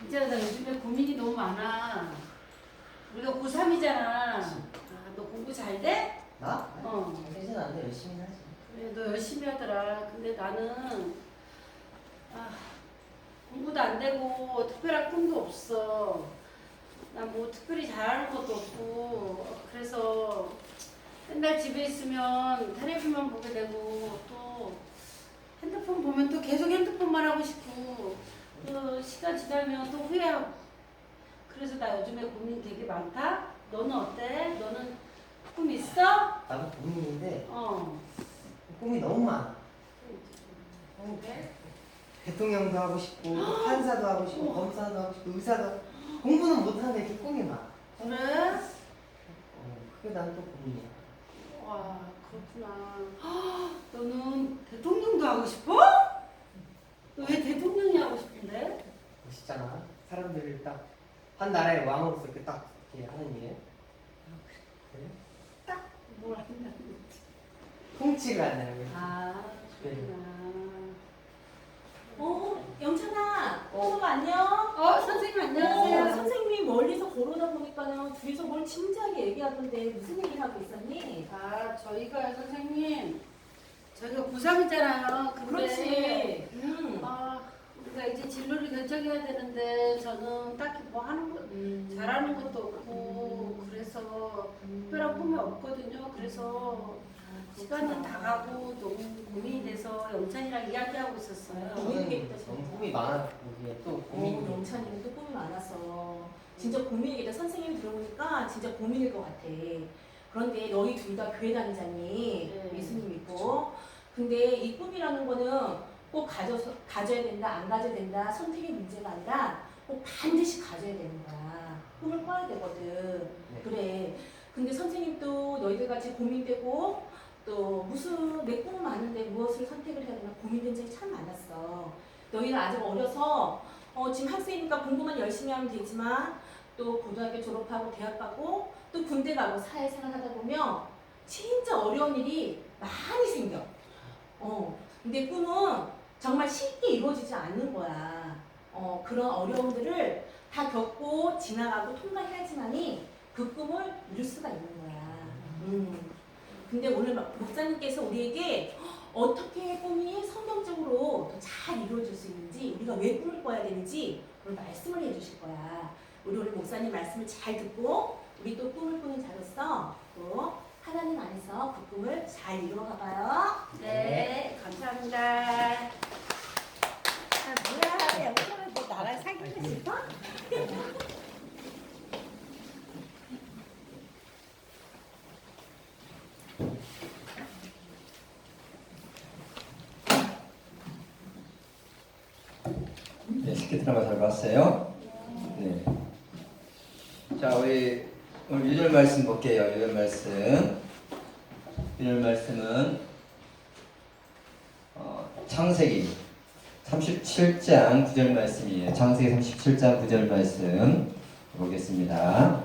이제 나 요즘에 고민이 너무 많아. 우리가 고3이잖아. 아, 너 공부 잘 돼? 나? 어. 잘 되진 않는데 열심히 하지. 그래, 너 열심히 하더라. 근데 나는 아, 공부도 안 되고 특별한 꿈도 없어. 난 뭐 특별히 잘하는 것도 없고 그래서 맨날 집에 있으면 텔레비만 보게 되고 또 핸드폰 보면 또 계속 핸드폰만 하고 싶고 또 시간 지나면 또 후회하고 그래서 나 요즘에 고민 되게 많다. 너는 어때? 너는 꿈 있어? 나도 고민인데 어. 꿈이 너무 많아. 그래? 대통령도 하고 싶고 또 판사도 하고 싶고 검사도 하고 싶고 의사도 하고 공부는 못하는데 이렇게 꿈이 많아. 그래? 그게 난 또 고민이야. 와, 그렇구나. 너는 대통령도 하고 싶어? 너 왜 대통령이 하고 싶은데? 멋있잖아. 사람들을 딱 한 나라의 왕으로서 이렇게 딱 이렇게 하는 일. 그래? 딱 뭘 한다는 거지? 통치를 한다는 거지. 아, 그렇구나. 영찬아, 안녕. 선생님 안녕하세요. 선생님이 멀리서 걸어오다 보니까는 둘이서 뭘 진지하게 얘기하던데 무슨 얘기를 하고 있었니? 아, 저희가 선생님, 저희가 고3이잖아요. 근데 그렇지. 우리가 이제 진로를 결정해야 되는데 저는 딱히 뭐 하는 거 잘하는 것도 없고 그래서 특별한 꿈이 없거든요. 그래서 시간은 다 가고 너무 고민이 돼서 영찬이랑 이야기하고 있었어요. 고민이겠다, 너무 진짜. 꿈이 많아. 이게 또 고민이. 영찬이도 꿈이 많았어. 진짜 고민이겠다. 선생님이 들어보니까 진짜 고민일 것 같아. 그런데 너희 둘 다 교회 다니잖니. 네. 예수님 믿고. 근데 이 꿈이라는 거는 꼭 가져야 된다, 안 가져야 된다, 선택의 문제가 아니라 꼭 반드시 가져야 되는 거야. 꿈을 꿔야 되거든. 네. 그래. 근데 선생님도 너희들 같이 고민되고 또 무슨 내 꿈은 많은데 무엇을 선택을 해야 되나 고민된 적이 참 많았어. 너희는 아직 어려서 지금 학생이니까 공부만 열심히 하면 되지만 또 고등학교 졸업하고 대학 가고 또 군대 가고 사회생활 하다 보면 진짜 어려운 일이 많이 생겨. 근데 꿈은 정말 쉽게 이루어지지 않는 거야. 그런 어려움들을 다 겪고 지나가고 통과해야지만이 그 꿈을 이룰 수가 있는 거야. 근데 오늘 목사님께서 우리에게 어떻게 꿈이 성경적으로 더 잘 이루어질 수 있는지, 우리가 왜 꿈을 꿔야 되는지 오늘 말씀을 해주실 거야. 우리 오늘 목사님 말씀을 잘 듣고 우리 또 꿈을 꾸는 자로서 또 하나님 안에서 그 꿈을 잘 이루어가 봐요. 네, 감사합니다. 뭐야, 영철아, 너 나랑 사귀고 싶어? 네, 스키 드라마 잘 봤어요? 네. 자, 우리 오늘 유절 말씀 볼게요. 유절 말씀. 유절 말씀은 창세기 37장 9절 말씀이에요. 창세기 37장 9절 말씀 보겠습니다.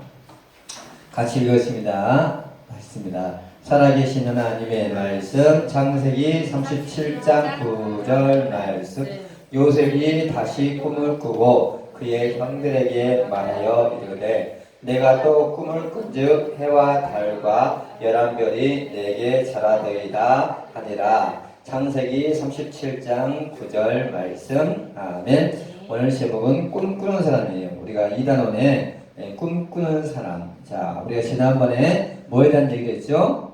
같이 읽었습니다. 했습니다. 살아계신 하나님의 말씀, 창세기 37장 9절 말씀. 요셉이 다시 꿈을 꾸고 그의 형들에게 말하여 이르되 내가 또 꿈을 꾼즉 해와 달과 11별이 내게 자라되이다 하니라. 창세기 37장 9절 말씀. 아멘. 오늘 제목은 꿈꾸는 사람이에요. 우리가 이단원에 꿈꾸는 사람. 자, 우리가 지난번에 뭐에 대한 얘기를 했죠?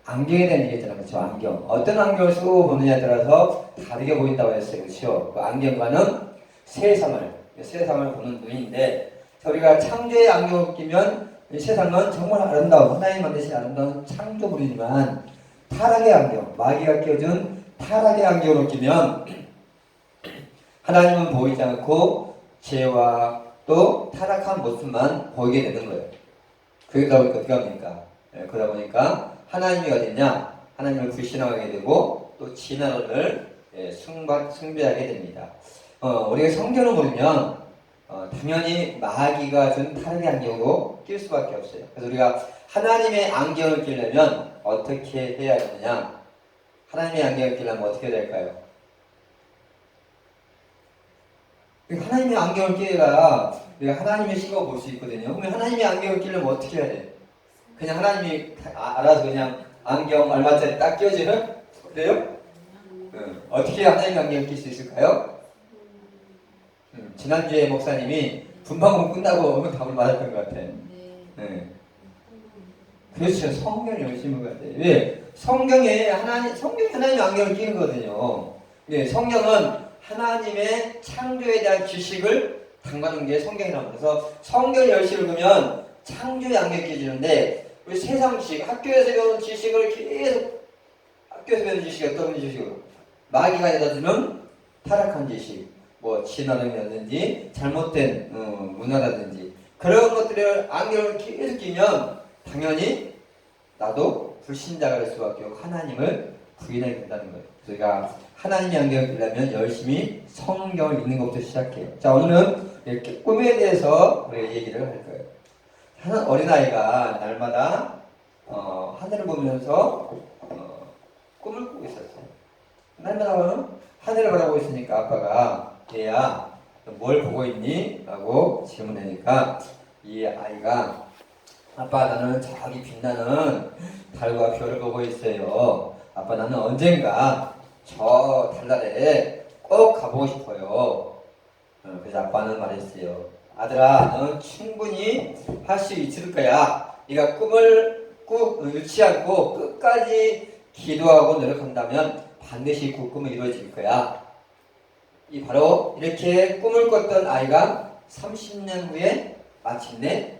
안경에 대한 얘기했잖아요. 그렇죠? 안경. 어떤 안경을 쓰고 보느냐에 따라서 다르게 보인다고 했어요. 그렇죠? 그 안경과는 세상을 보는 눈인데, 자, 우리가 창조의 안경을 끼면 세상은 정말 아름다운, 하나님 만드신 아름다운 창조물이지만 타락의 안경, 마귀가 끼워준 타락의 안경을 끼면 하나님은 보이지 않고 죄와 또 타락한 모습만 보이게 되는 거예요. 그러다 보니까 어떻게 합니까? 그러다 보니까 하나님이 어딨냐? 하나님을 불신하게 되고 또 진화론을 숭배하게 됩니다. 우리가 성경을 보면 당연히 마귀가 준 타락의 안경으로 낄 수밖에 없어요. 그래서 우리가 하나님의 안경을 끼려면 어떻게 해야 되느냐? 하나님의 안경을 끼려면 어떻게 될까요? 하나님의 안경을 끼야 내가 하나님의 시각을 볼 수 있거든요. 그러면 하나님의 안경을 끼려면 어떻게 해야 돼? 그냥 하나님이 알아서 그냥 안경 얼마짜리 딱 끼워주는? 그래요? 어떻게 하나님의 안경을 낄 수 있을까요? 지난주에 목사님이 분방금 끝나고 답을 맞았던 것 같아. 그렇죠. 성경을 열심히 읽어야 돼. 왜? 성경에 하나님의 안경을 끼는 거거든요. 네, 성경은 하나님의 창조에 대한 지식을 담가놓은 게 성경이라고. 그래서 성경을 열심히 읽으면 창조의 안경을 끼주는데 우리 세상 지식, 학교에서 배우는 지식을 계속 학교에서 배우는 지식이 어떤 지식으로? 마귀가 내다주는 타락한 지식, 뭐 진화론이라든지 잘못된 문화라든지 그런 것들을 안경을 계속 끼면 당연히 나도 불신자가 될 수밖에 없고 하나님을 부인하게 된다는 거예요. 저희가 하나님의 안경을 끼려면 열심히 성경을 읽는 것부터 시작해요. 자, 오늘은 이렇게 꿈에 대해서 우리가 얘기를 할 거예요. 한 어린아이가 날마다 하늘을 보면서 꿈을 꾸고 있었어요. 날마다 하늘을 바라보고 있으니까 아빠가 얘야 뭘 보고 있니? 라고 질문하니까 이 아이가 아빠 나는 저기 빛나는 달과 별을 보고 있어요. 아빠 나는 언젠가 저 달나라에 꼭 가보고 싶어요. 그래서 아빠는 말했어요. 아들아 너는 충분히 할 수 있을 거야. 네가 꿈을 꼭 놓지 않고 끝까지 기도하고 노력한다면 반드시 그 꿈은 이루어질 거야. 이 바로 이렇게 꿈을 꿨던 아이가 30년 후에 마침내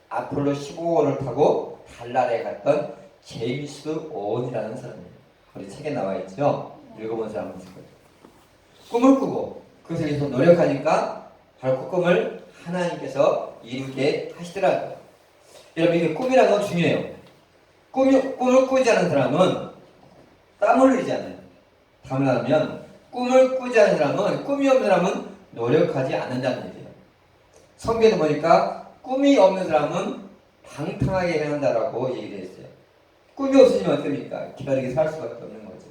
아폴로 15호를 타고 달나라에 갔던 제임스 온이라는 사람이에요. 우리 책에 나와 있죠. 읽어본 사람은 있을 거예요. 꿈을 꾸고 그것을 위해서 노력하니까 바로 그 꿈을 하나님께서 이루게 하시더라고요. 여러분 이게 꿈이라는 건 중요해요. 꿈을 꾸지 않은 사람은 땀을 흘리지 않아요. 땀을 나면 꿈을 꾸지 않은 사람은 꿈이 없는 사람은 노력하지 않는다는 얘기예요. 성경에 보니까 꿈이 없는 사람은 방탕하게 행한다라고 얘기를 했어요. 꿈이 없으면 어떻습니까? 기다리게 살 수밖에 없는 거죠.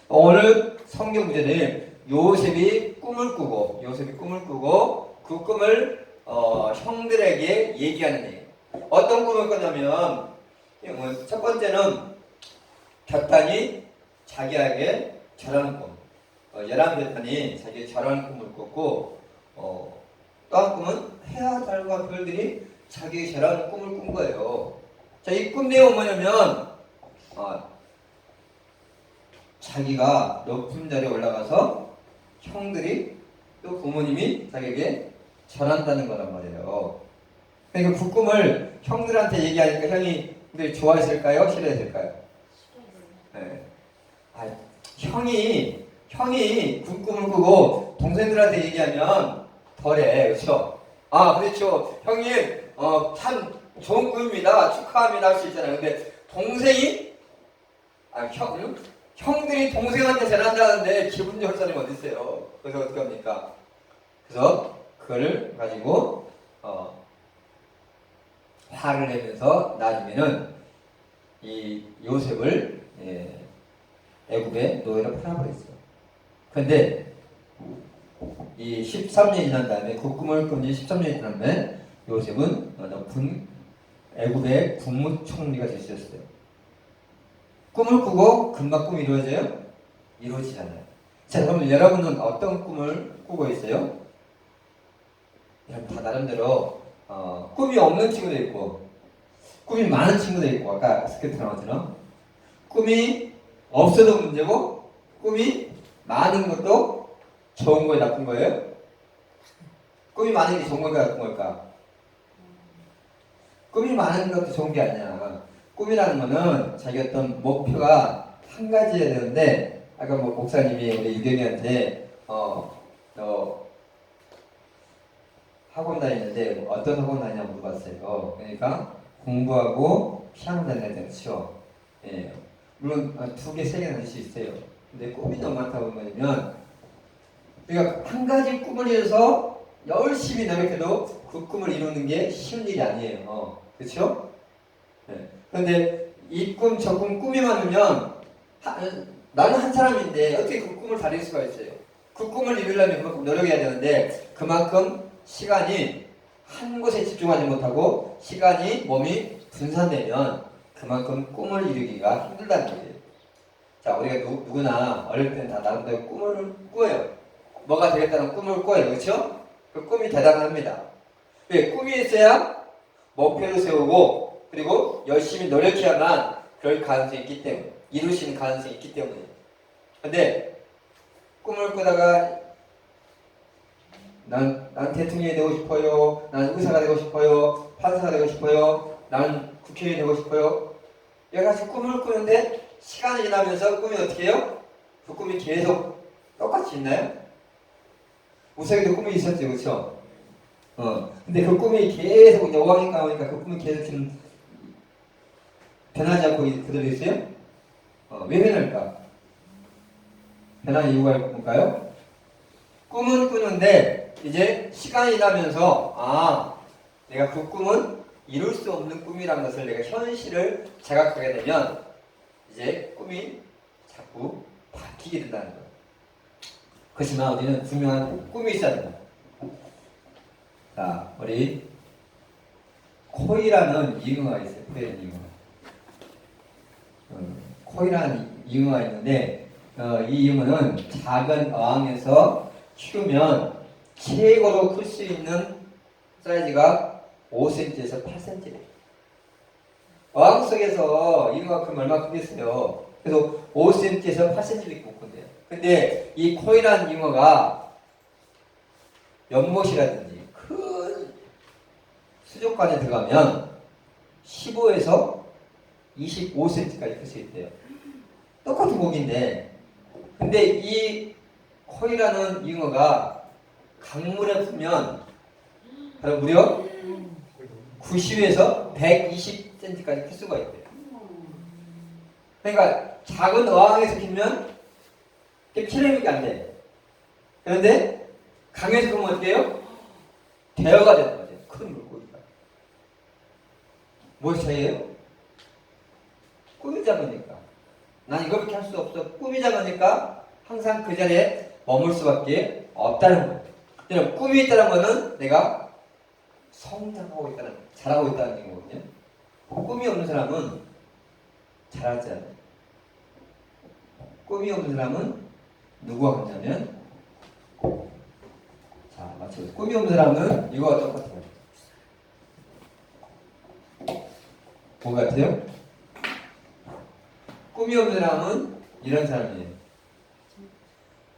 오늘 성경 구절은 요셉이 꿈을 꾸고 그 꿈을 형들에게 얘기하는 얘기예요. 어떤 꿈을 꿨냐면 첫 번째는 곁단이 자기에게 절하는 꿈. 열한 곁단이 자기에게 절하는 꿈을 꿨고 또 한 꿈은 해와 달과 별들이 자기에게 절하는 꿈을 꾼 거예요. 자, 이 꿈 내용은 뭐냐면 자기가 높은 자리에 올라가서 형들이 또 부모님이 자기에게 절한다는 거란 말이에요. 그러니까 그 꿈을 형들한테 얘기하니까 형들이 좋아했을까요? 싫어했을까요? 네. 형이 그 꿈을 꾸고 동생들한테 얘기하면 덜해, 그렇죠? 그렇죠. 형님, 참 좋은 꿈입니다. 축하합니다. 할 수 있잖아요. 근데 동생이 형들이 동생한테 잘한다는데 기분 좋을 사람이 어디 있어요? 그래서 어떻게 합니까? 그래서 그거를 가지고 화를 내면서 나중에는 이 요셉을 애굽의 노예로 팔아버렸어요. 그런데 이 13년이 지난 다음에 그 꿈을 꾼 지 13년이 지난 다음에 요셉은 높은 애굽의 국무총리가 될 수 있었어요. 꿈을 꾸고 금방 꿈이 이루어져요? 이루어지지 않아요. 자, 그럼 여러분은 어떤 꿈을 꾸고 있어요? 다 나름대로 꿈이 없는 친구도 있고 꿈이 많은 친구도 있고 아까 스크립트 나왔처럼 꿈이 없어도 문제고 꿈이 많은 것도 좋은 거예요, 나쁜 거예요? 꿈이 많은 게 좋은 걸까, 나쁜 걸까? 꿈이 많은 것도 좋은 게 아니야. 꿈이라는 거는 자기 어떤 목표가 한 가지여야 되는데 아까 목사님이 우리 유경이한테 너 학원 다니는데 어떤 학원 다니냐고 물어봤어요. 그러니까 공부하고 피아노 다녀야 되죠. 예. 물론 2개, 3개 다닐 수 있어요. 근데 꿈이 너무 많다고 하면 그러니까 한 가지 꿈을 위해서 열심히 노력해도 그 꿈을 이루는 게 쉬운 일이 아니에요. 그렇죠? 네. 그런데 이 꿈, 저 꿈이 많으면 나는 한 사람인데 어떻게 그 꿈을 다 이룰 수가 있어요? 그 꿈을 이루려면 그만큼 노력해야 되는데 그만큼 시간이 한 곳에 집중하지 못하고 시간이 몸이 분산되면 그만큼 꿈을 이루기가 힘들다는 거예요. 자, 우리가 누구나 어릴 때는 다 나름대로 꿈을 꾸어요. 뭐가 되겠다는 꿈을 꾸어요. 그렇죠? 그 꿈이 대단합니다. 왜? 꿈이 있어야 목표를 세우고 그리고 열심히 노력해야만 그럴 가능성이 있기 때문에 이룰 수 있는 가능성이 있기 때문에. 근데 꿈을 꾸다가 난 대통령이 되고 싶어요. 난 의사가 되고 싶어요. 판사가 되고 싶어요. 난 국회의원이 되고 싶어요. 여러 가지 꿈을 꾸는데 시간이 지나면서 꿈이 어떻게 해요? 그 꿈이 계속 똑같이 있나요? 우석이도 꿈이 있었죠, 그렇죠? 근데 그 꿈이 계속 이제 오가니까 오니까 그 꿈이 계속 지금 변하지 않고 그대로 있어요? 왜 변할까? 변한 이유가 뭘까요? 꿈은 꾸는데 이제 시간이 지나면서 내가 그 꿈은 이룰 수 없는 꿈이라는 것을 내가 현실을 자각하게 되면 이제 꿈이 자꾸 바뀌게 된다는 거예요. 그렇지만 우리는 분명한 꿈이 있어야 된다. 자, 우리 코이라는 잉어가 있어요. 코이라는 잉어. 코이라는 잉어가 있는데 이 잉어는 작은 어항에서 키우면 최고로 클 수 있는 사이즈가 5cm에서 8cm래요. 어항 속에서 잉어가 크면 얼마나 크겠어요. 그래서 5cm에서 8cm밖에 못 큰대요. 근데 이 코이라는 잉어가 연못이라든지 큰 수족관에 들어가면 15에서 25cm까지 클 수 있대요. 똑같은 고기인데 근데 이 코이라는 잉어가 강물에 풀면 바로 무려 90에서 120cm까지 클 수가 있대요. 그러니까 작은 어항에서 키우면 키로미가 안 돼. 그런데 강에서 보면 어떻게 해요? 대어가 되는 거죠. 큰 물고기가. 무엇이 차이예요? 꿈이 작으니까. 난 이거밖에 할 수 없어. 꿈이 작으니까 항상 그 자리에 머물 수밖에 없다는 거예요. 여러분, 꿈이 있다는 거는 내가 성장하고 있다는, 잘하고 있다는 얘기거든요. 꿈이 없는 사람은 잘하지 않아요. 꿈이 없는 사람은 누구와 같냐면, 자, 맞춰보세요. 꿈이 없는 사람은 이거와 똑같아요. 뭐 같아요? 꿈이 없는 사람은 이런 사람이에요.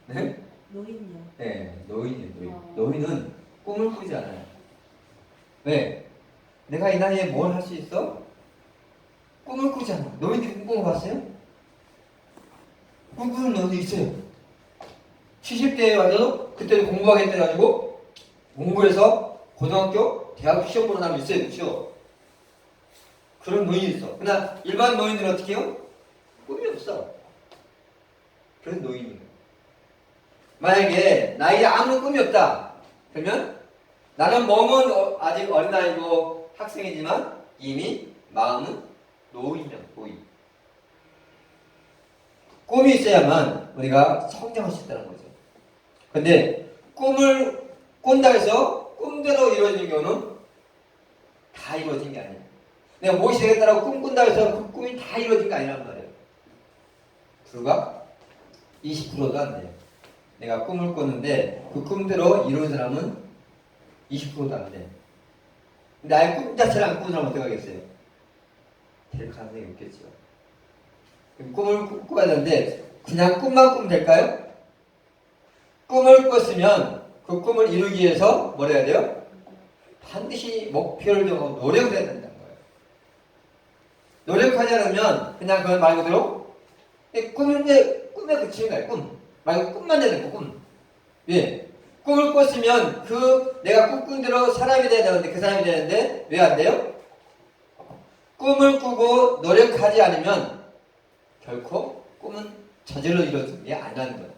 네? 노인요. 네, 노인이에요, 노인. 노인은 꿈을 꾸지 않아요. 왜? 내가 이 나이에 뭘 할 수 있어? 꿈을 꾸지 않아. 노인들 꿈 꿔봤어요? 꿈꾸는 노인이 있어요. 70대에 와서 그때도 공부하겠다 해가지고 공부해서 고등학교, 대학 시험 보는 사람이 있어요. 그렇죠? 그런 노인이 있어. 그러나 일반 노인들은 어떻게 해요? 꿈이 없어. 그런 노인이에요. 만약에 나이에 아무 꿈이 없다. 그러면 나는 몸은 아직 어린아이고 학생이지만 이미 마음은 노인이야. 노인. 꿈이 있어야만 우리가 성장할 수 있다는 거죠. 근데 꿈을 꾼다 해서 꿈대로 이루어지는 경우는 다 이루어진 게 아니에요. 내가 무엇이 되겠다라고 꿈 꾼다 해서 그 꿈이 다 이루어진 게 아니란 말이에요. 불과 20%도 안 돼요. 내가 꿈을 꿨는데 그 꿈대로 이룬 사람은 20%도 안 돼. 근데 아예 꿈 자체를 안 꾼 사람은 어떻게 하겠어요? 될 가능성이 없겠죠. 꿈을 꿔야 되는데 그냥 꿈만 꾸면 될까요? 꿈을 꿨으면 그 꿈을 이루기 위해서 뭘 해야 돼요? 반드시 목표를 정하고 노력을 해야 된다는 거예요. 노력하지 않으면 그냥 그걸 말 그대로 꿈에 그치는 거예요. 꿈 말고 꿈만 해야 되고 꿈. 예. 꿈을 꿨으면 그 내가 꿈꾼 대로 사람이 돼야 되는데 그 사람이 되는데 왜 안 돼요? 꿈을 꾸고 노력하지 않으면 결코 꿈은 저절로 이루어지는 게 아니라는 거예요.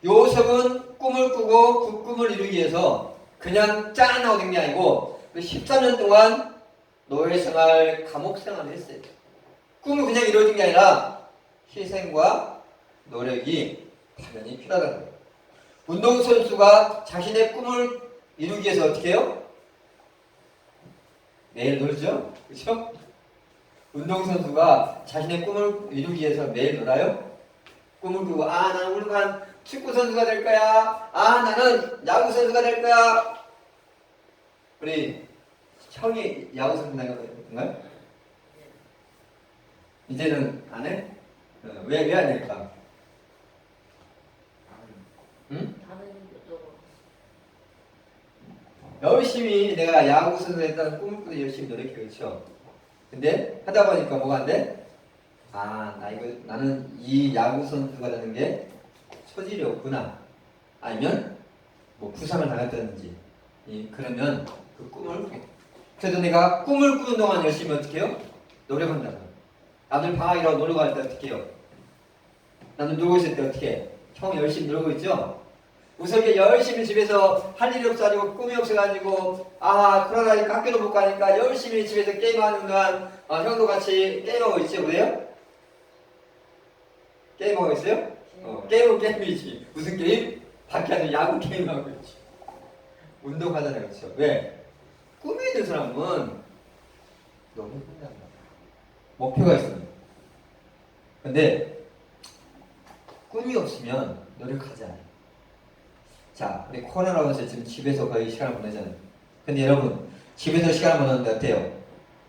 요셉은 꿈을 꾸고 그 꿈을 이루기 위해서 그냥 짠하고 된 게 아니고 13년 동안 노예 생활, 감옥 생활을 했어요. 꿈은 그냥 이루어진 게 아니라 희생과 노력이 당연히 필요하다는 거예요. 운동선수가 자신의 꿈을 이루기 위해서 어떻게 해요? 매일 놀죠? 그렇죠? 운동선수가 자신의 꿈을 이루기 위해서 매일 놀아요? 꿈을 꾸고 나는 훌륭한 축구선수가 될 거야. 나는 야구선수가 될 거야. 우리 형이 야구선수 나가던가요? 이제는 안 해? 왜 안 할까? 응? 열심히 내가 야구 선수 했다는 꿈을 꾸고 열심히 노력해. 그렇죠? 근데 하다 보니까 뭐가 안 돼? 나는 이 야구 선수가 되는 게 소질이 없구나. 아니면 뭐 부상을 당했다든지. 그러면 그 꿈을 그래도 내가 꿈을 꾸는 동안 열심히 어떻게 해요? 노력한다. 나들 방학이라고 놀러 갈 때 어떻게 해요? 나는 놀고 있을 때 어떻게 해? 형 열심히 놀고 있죠? 우석이 열심히 집에서 할 일이 없어가지고 꿈이 없어가지고 그러다니까 학교도 못 가니까 열심히 집에서 게임하는 동안 형도 같이 게임하고 있지. 그래요? 게임하고 있어요? 게임은 게임이지. 무슨 게임? 밖에 와서 야구 게임하고 있지. 운동하잖아요. 그렇죠? 왜? 꿈이 있는 사람은 너무 힘들단 말이야. 목표가 있어요. 근데 꿈이 없으면 노력하지 않아요. 자, 우리 코로나로 인해서 지금 집에서 거의 시간을 보내잖아요. 근데 여러분, 집에서 시간을 보내는데 어때요?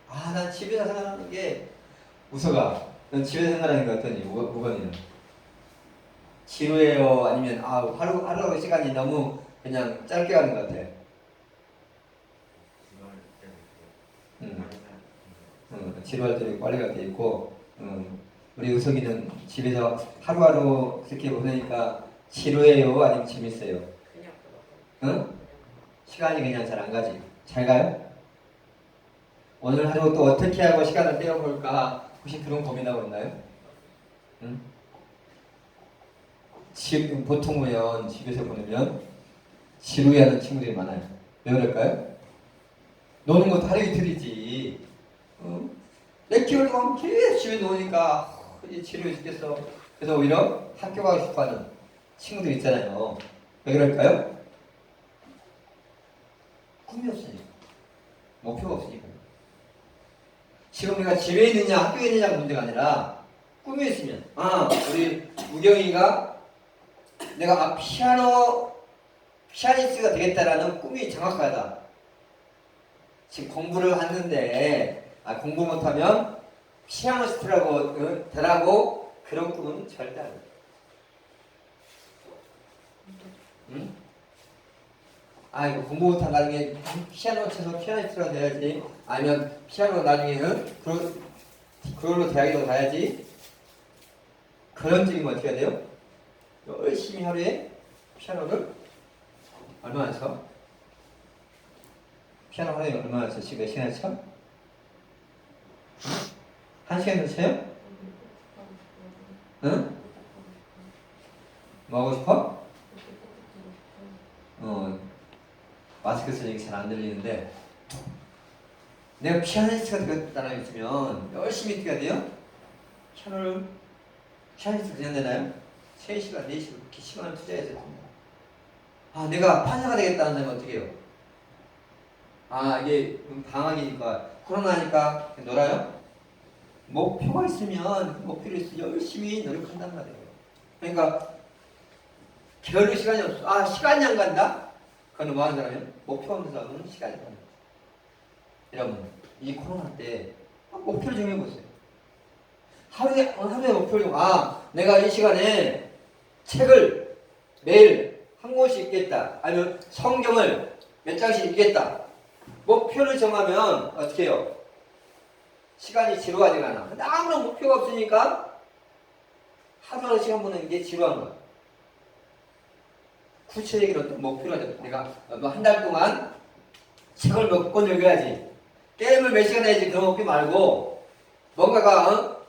난 집에서 생각하는 게 우서가, 넌 집에서 생각하는 게 어떠니? 우건이는? 지루해요? 아니면 하루 시간이 너무 그냥 짧게 가는 것 같아? 지루할 때 빨리 갈 때 있고, 우리 우석이는 집에서 하루하루 그렇게 보내니까 지루해요? 아니면 재밌어요? 응? 시간이 그냥 잘 안 가지. 잘 가요? 오늘 하루 또 어떻게 하고 시간을 때워볼까? 혹시 그런 고민하고 있나요? 응? 지금 보통 보면 집에서 보내면 지루해하는 친구들이 많아요. 왜 그럴까요? 노는 것도 하루 이틀이지. 내 키우려고 계속 집에 놓으니까 지루해 죽겠어. 그래서 오히려 학교 가고 싶어하는 친구들 있잖아요. 왜 그럴까요? 꿈이 없으니까. 목표가 없으니까. 지금 내가 집에 있느냐 학교에 있느냐가 문제가 아니라 꿈이 있으면 우리 우경이가 내가 피아니스트가 되겠다라는 꿈이 정확하다. 지금 공부를 하는데 공부 못하면 피아니스트라고 되라고 그런 꿈은 절대 안 돼. 응? 이거 공부 못하면 나중에 피아노 쳐서 피아니스트가 돼야지. 아니면 피아노 나중에 그걸로 대학에도 가야지. 그런 쪽이면 어떻게 해야 돼요? 열심히 하루에 피아노를 얼마나 쳐? 피아노 하루에 얼마나 쳐? 지금 몇 시간 쳐? 1시간도 쳐요? 응? 뭐 하고 싶어? 마스크 쓰니까 잘 안 들리는데 내가 피아니스트가 되겠다는 있으면 열심히 뛰어야 돼요? 피아니스트 그냥 되나요? 3시간, 4시간 그렇게 시간을 투자해야 됩니다. 내가 판사가 되겠다는 사람은 어떻게 해요? 이게 방학이니까 코로나니까 놀아요? 목표가 있으면 그 목표를 위해서 열심히 노력한단 말이에요. 그러니까 별로 시간이 없어. 시간이 안 간다? 그건 뭐 하는 사람이에요? 목표 없는 사람은 시간이 안 간다. 여러분, 이 코로나 때 목표를 정해보세요. 하루에 목표를 내가 이 시간에 책을 매일 한 권씩 읽겠다. 아니면 성경을 몇 장씩 읽겠다. 목표를 정하면 어떻게 해요? 시간이 지루하지가 않아. 근데 아무런 목표가 없으니까 하루 시간 보내는 게 지루한 거야. 구체적인 어떤 목표가 돼. 내가 한 달 동안 책을 몇 권 읽어야지. 게임을 몇 시간 해야지. 그런 목표 말고 뭔가가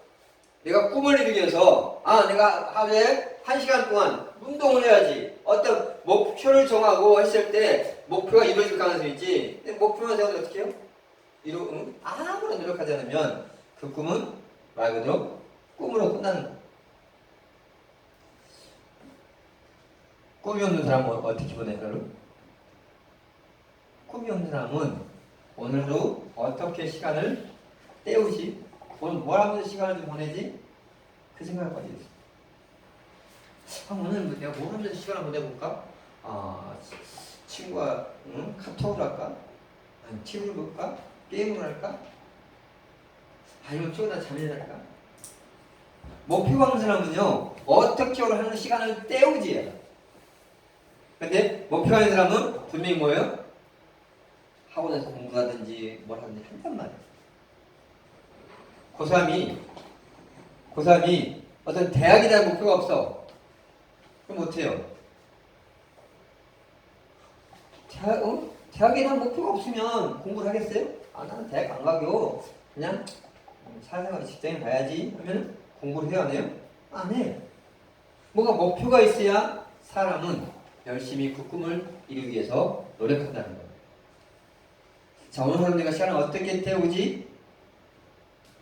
내가 꿈을 이루기 위해서 내가 하루에 1시간 동안 운동을 해야지. 어떤 목표를 정하고 했을 때 목표가 이루어질 가능성이 있지. 근데 목표만 세우면 어떻게 해요? 아무런 노력하지 않으면 그 꿈은 말 그대로 꿈으로 끝나는 거야. 꿈이 없는 사람은 어떻게 보내 하루? 꿈이 없는 사람은 오늘도 어떻게 시간을 때우지? 오늘 뭘 하면서 시간을 좀 보내지? 그 생각까지 했어. 오늘 뭐 내가 뭘 하면서 시간을 보내볼까? 친구와 카톡을 할까? 아니면 TV를 볼까? 게임을 할까? 아니면 피곤하다 잠이 잘까? 목표가 없는 사람은요, 어떻게 오늘 하는 시간을 때우지? 근데 목표가 있는 사람은 분명히 뭐예요? 학원에서 공부하든지 뭘 하든지 한단 말이에요. 고3이 어떤 대학에 대한 목표가 없어. 그럼 어때요? 대학에 대한 목표가 없으면 공부를 하겠어요? 나는 대학 안 가고 그냥 사회생활 직장에 가야지 하면 공부를 해야 하네요? 안 해. 뭔가 목표가 있어야 사람은 열심히 그 꿈을 이루기 위해서 노력한다는 거예요. 자, 오늘 하루 내가 시간을 어떻게 태우지?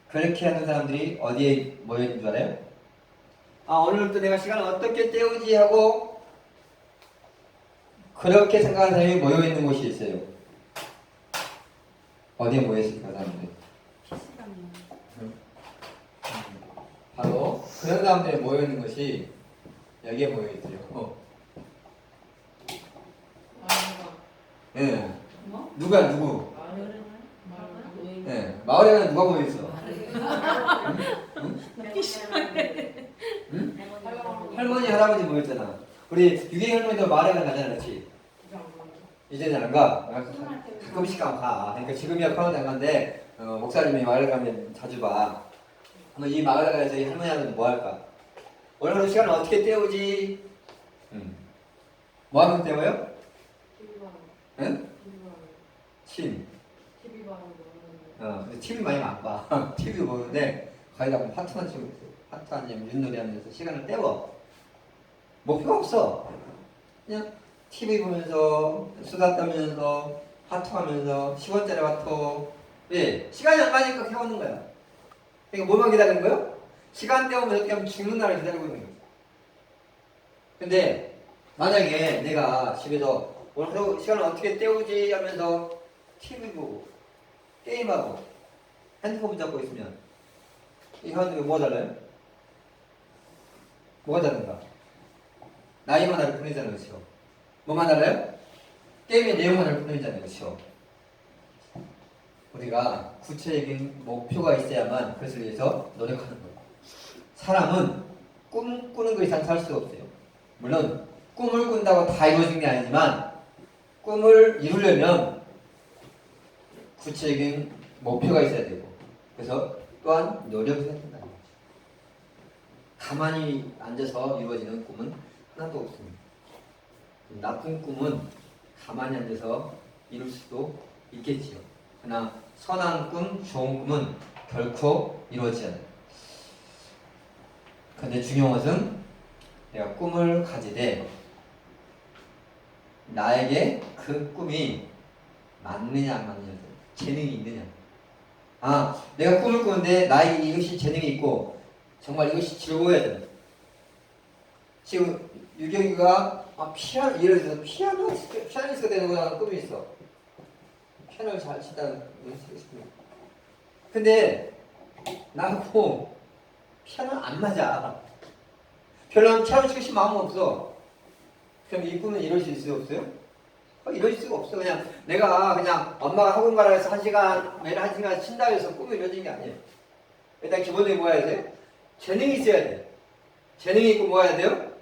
그렇게 하는 사람들이 어디에 모여있는 줄 알아요? 오늘부터 내가 시간을 어떻게 때우지 하고 그렇게 생각하는 사람이 모여있는 곳이 있어요. 어디에 모여있을까, 사람들이? 바로 그런 사람들이 모여있는 것이 여기에 모여있어요. 예. 뭐? 누구? 마을에 예. 마을에 가면 누가 모여있어? 응? 할머니, 할아버지 모였잖아. 우리 유경 할머니도 마을에 가잖아, 그렇지? 이제는 안 가. 가끔씩 가. 그러니까 지금이야 평화도 안 가는데 목사님이 마을에 가면 자주 봐. 그럼 이 마을에 가서 이 할머니한테 뭐 할까? 오늘 하루 시간을 어떻게 때우지? 뭐 하면 때워요? 응? 침. TV 많이 안 봐. TV 보는데 거기다 하트만 치고 있어요. 하트 아니면 윷놀이 하면서 시간을 때워. 목표가 없어. 그냥 TV 보면서 수다 떨면서 하트 하면서 10원짜리 하트. 왜? 시간이 안 가니까 해오는 거야. 그러니까 뭐만 기다리는 거예요? 시간 때우면 어떻게 하면 죽는 날을 기다리고 있는 거야. 근데 만약에 내가 집에서 오늘 하루 시간을 어떻게 때우지 하면서 TV 보고 게임하고 핸드폰 잡고 있으면 이 사람들이 뭐가 달라요? 뭐가 다른가? 나이만 다를 뿐이잖아요, 그렇죠? 뭐만 달라요? 게임의 내용만 다를 뿐이잖아요, 그렇죠? 우리가 구체적인 목표가 있어야만 그것을 위해서 노력하는 거예요. 사람은 꿈 꾸는 것 이상 살 수 없어요. 물론 꿈을 꾼다고 다 이루어진 게 아니지만 꿈을 이루려면 구체적인 목표가 있어야 되고 그래서 또한 노력을 해야 된다는 거죠. 가만히 앉아서 이루어지는 꿈은 하나도 없습니다. 나쁜 꿈은 가만히 앉아서 이룰 수도 있겠지요. 그러나 선한 꿈, 좋은 꿈은 결코 이루어지지 않아요. 근데 중요한 것은 내가 꿈을 가지되 나에게 그 꿈이 맞느냐 안 맞느냐, 재능이 있느냐. 내가 꿈을 꾸는데 나에게 이것이 재능이 있고 정말 이것이 즐거워야 된다. 지금 유경이가 피아니스트가 되는 꿈이 있어. 피아노를 잘 치다는 연습을 싶습니다. 근데 나하고 피아노는 안 맞아. 별로 피아노 치고 싶은 마음은 없어. 그럼 이 꿈은 이루어질 수 없어요? 이루어질 수가 없어. 그냥 내가 그냥 엄마가 학원 가라 해서 매일 1시간 친다 해서 꿈이 이루어지는 게 아니에요. 일단 기본적으로 뭐 해야 돼요? 재능이 있어야 돼요. 재능이 있고 뭐 해야 돼요?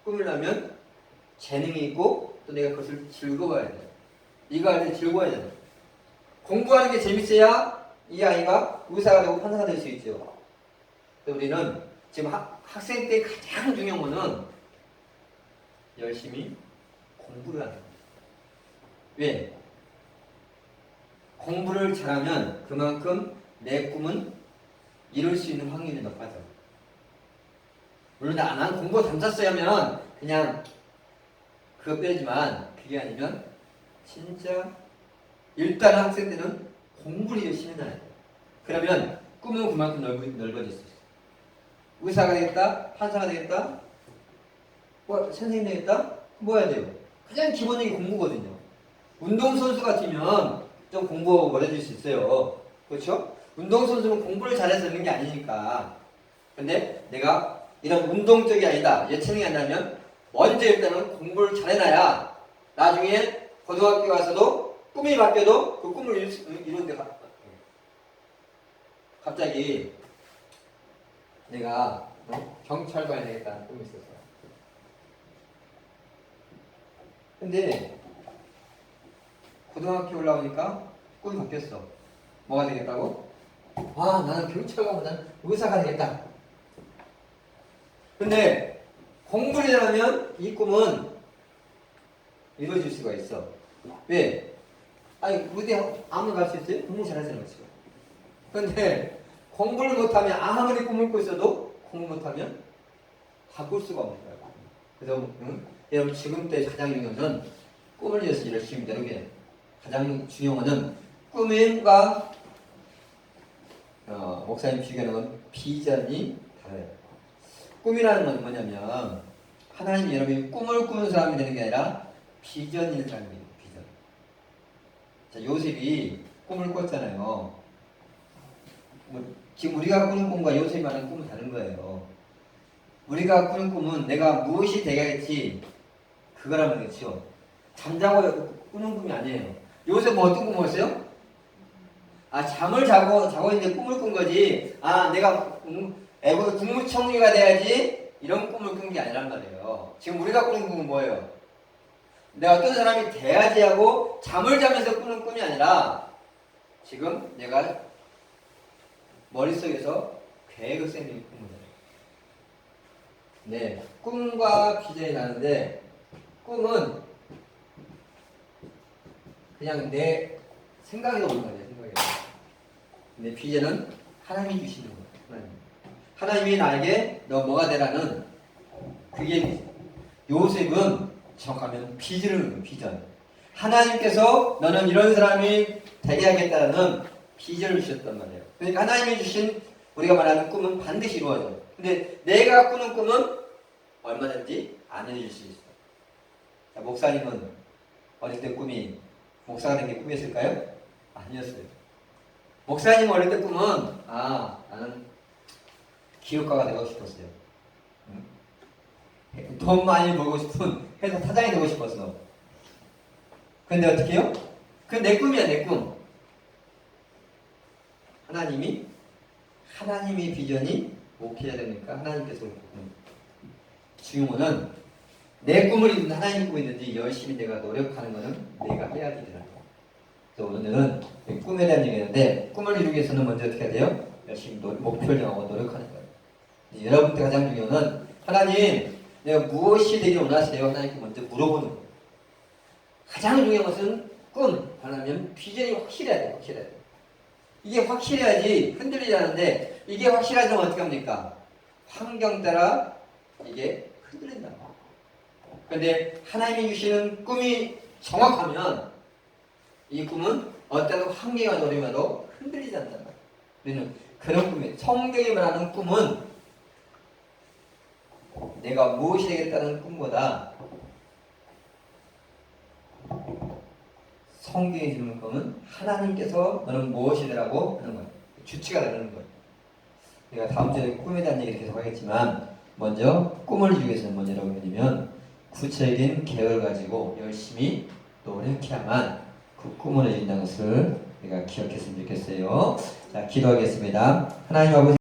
꿈을 나면 재능이 있고 또 내가 그것을 즐거워야 돼요. 이거 할 때 즐거워야 돼요. 공부하는 게 재밌어야 이 아이가 의사가 되고 판사가 될 수 있죠. 우리는 지금 학생 때 가장 중요한 거는 열심히 공부를 하는 거예요. 왜? 공부를 잘하면 그만큼 내 꿈은 이룰 수 있는 확률이 높아져. 물론 난 공부 담쌌어야 하면 그냥 그거 빼지만 그게 아니면 진짜 일단 학생 때는 공부를 열심히 해야 돼. 그러면 꿈은 그만큼 넓어질 수 있어. 의사가 되겠다, 판사가 되겠다, 선생님 되겠다? 뭐 해야 돼요? 가장 기본적인 공부거든요. 운동선수 같으면 좀 공부 어려질 수 있어요. 그렇죠? 운동선수는 공부를 잘해서 되는 게 아니니까. 근데 내가 이런 운동적이 아니다, 예체능이 아니라면 먼저 일단은 공부를 잘해놔야 나중에 고등학교 가서도 꿈이 바뀌어도 그 꿈을 이루는데 갑자기 내가 경찰관이 되겠다는 꿈이 있었어요. 근데 고등학교 올라오니까 꿈이 바뀌었어. 뭐가 되겠다고? 아, 나는 경찰관보다는 의사가 되겠다. 근데 공부를 잘하면 이 꿈은 이루어질 수가 있어. 왜? 아니, 무대 아무나 갈 수 있어요? 공부 잘하는 사람 있어요. 근데 공부를 못하면 아무리 꿈을 꾸고 있어도 공부 못하면 바꿀 수가 없는 거예요. 그래서 여러분 지금 때 가장 중요한 건 꿈을 위해서 열심히 노력해요. 가장 중요한 건 꿈과 목사님 비교하는 건 비전이 달라요. 꿈이라는 건 뭐냐면 하나님이 여러분이 꿈을 꾸는 사람이 되는 게 아니라 비전이 있는 사람이에요. 비전. 자, 요셉이 꿈을 꿨잖아요. 지금 우리가 꾸는 꿈과 요셉이 말하는 꿈은 다른 거예요. 우리가 꾸는 꿈은 내가 무엇이 되겠지 그거라는 거죠. 잠자고 꾸는 꿈이 아니에요. 요셉 뭐 어떤 꿈을 꿨어요? 아, 잠을 자고 있는데 꿈을 꾼 거지. 아, 내가 국무총리가 돼야지 이런 꿈을 꾼 게 아니란 말이에요. 지금 우리가 꾸는 꿈은 뭐예요? 내가 어떤 사람이 돼야지 하고 잠을 자면서 꾸는 꿈이 아니라 지금 내가 머릿속에서 계획을 세우는 꿈이에요. 네, 꿈과 비전이 나는데 꿈은 그냥 내 생각에서 오는 거예요. 생각에서. 근데 비전은 하나님이 주시는 거예요. 하나님이 나에게 너 뭐가 되라는 그게 요셉은 정확하면 비전을 비전. 하나님께서 너는 이런 사람이 되게 하겠다는 비전을 주셨단 말이에요. 그러니까 하나님이 주신 우리가 말하는 꿈은 반드시 이루어져요. 근데 내가 꾸는 꿈은 얼마든지 안 이루어질 수 있어요. 자, 목사님은 어릴 때 꿈이 목사가 된 게 꿈이었을까요? 아니었어요. 목사님 어릴 때 꿈은 나는 기업가가 되고 싶었어요. 돈 많이 벌고 싶은 회사 사장이 되고 싶었어. 근데 어떻게 해요? 그건 내 꿈이야, 내 꿈. 하나님의 비전이 목회해야 되니까 하나님께서 중요한 거는 내 꿈을 이루는 하나님의 꿈이 있는지 열심히 내가 노력하는 거는 내가 해야 되더라고요. 그래서 오늘은 꿈에 대한 얘기했는데 꿈을 이루기 위해서는 먼저 어떻게 해야 돼요? 열심히 목표를 정하고 노력하는 거예요. 여러분께 가장 중요한 건 하나님 내가 무엇이 되길 원하세요? 하나님께 먼저 물어보는 거예요. 가장 중요한 것은 꿈, 하나님 비전이 확실해야 돼요. 확실해야 돼요. 이게 확실해야지 흔들리지 않는데 이게 확실하지 않으면 어떻게 합니까? 환경 따라 이게 흔들린다. 그런데 하나님이 주시는 꿈이 정확하면 이 꿈은 어떤 환경과 어려움에도 흔들리지 않는다. 우리는 그런 꿈이 성경이 말하는 꿈은 내가 무엇이 되겠다는 꿈보다 성경이 주는 꿈은 하나님께서 너는 무엇이 되라고 하는 거예요. 주체가 되는 거예요. 내가 다음 주에 꿈에 대한 얘기를 계속 하겠지만 먼저 꿈을 이루기 위해서는 먼저 여러분이면 구체적인 계획을 가지고 열심히 노력해야만 그 꿈을 이룬다는 것을 우리가 기억했으면 좋겠어요. 자, 기도하겠습니다. 하나님 아버지